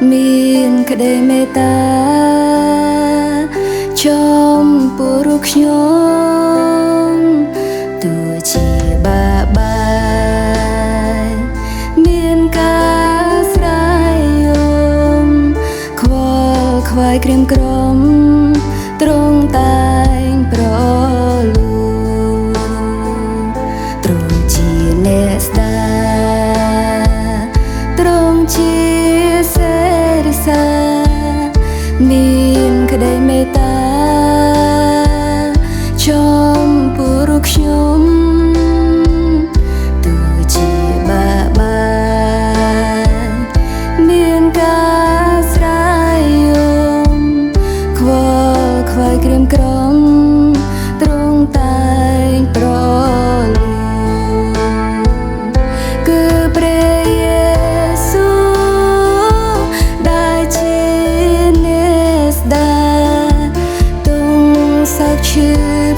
មានក្តីមេត្តាចំពោះរូបខ្ញុំទោះជាបាក់បាយមានការស្រែកយំខ្វល់ខ្វាយក្រៀមក្រំទ្រង់តែងប្រលូទ្រង់ជាអ្នកស្ដាប់ទ្រង់ជាសេរីសាមានក្តីមេត្តាចំពោះរូបខ្ញុំទោះជាបាក់បាយមានការស្រែកយំខ្វល់ខ្វាយក្រៀមក្រំទ្រង់តែងប្រលូគឺព្រះយេស៊ូវដែលជាអ្នកស្ដាប់ទង់សោកឈឺ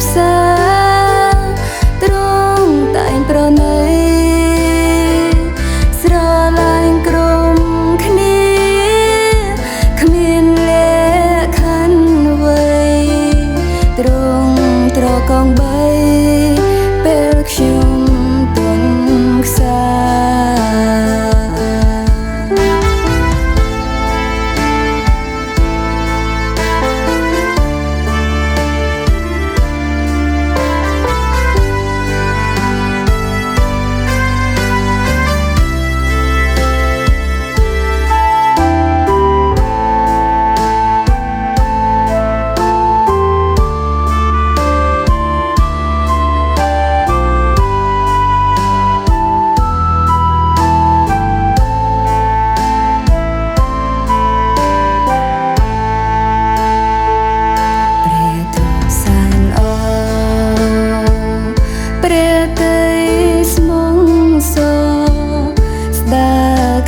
ផ្សាទ្រង់តែងប្រណីស្រឡាញ់ក្រុមគ្នាគ្មានលក្ខខណ្ឌអ្វីទ្រង់ត្រកងបីពេលខ្ញុំទន់ខ្សោ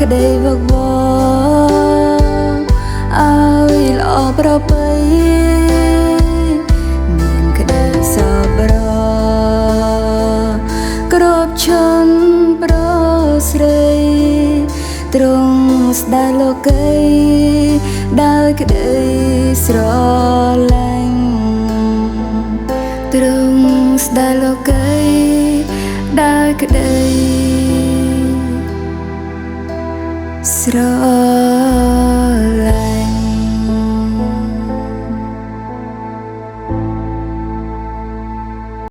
ក្តីវឹកវរឲ្យល្អប្រពៃមានក្តីសប្បុរសគ្រប់ឈុនប្រស្រីទ្រង់ស្ដាយលោកីដោយក្តីស្រឡាញ់ទ្រង់ស្ដាយលោកីដោយក្តីស្រ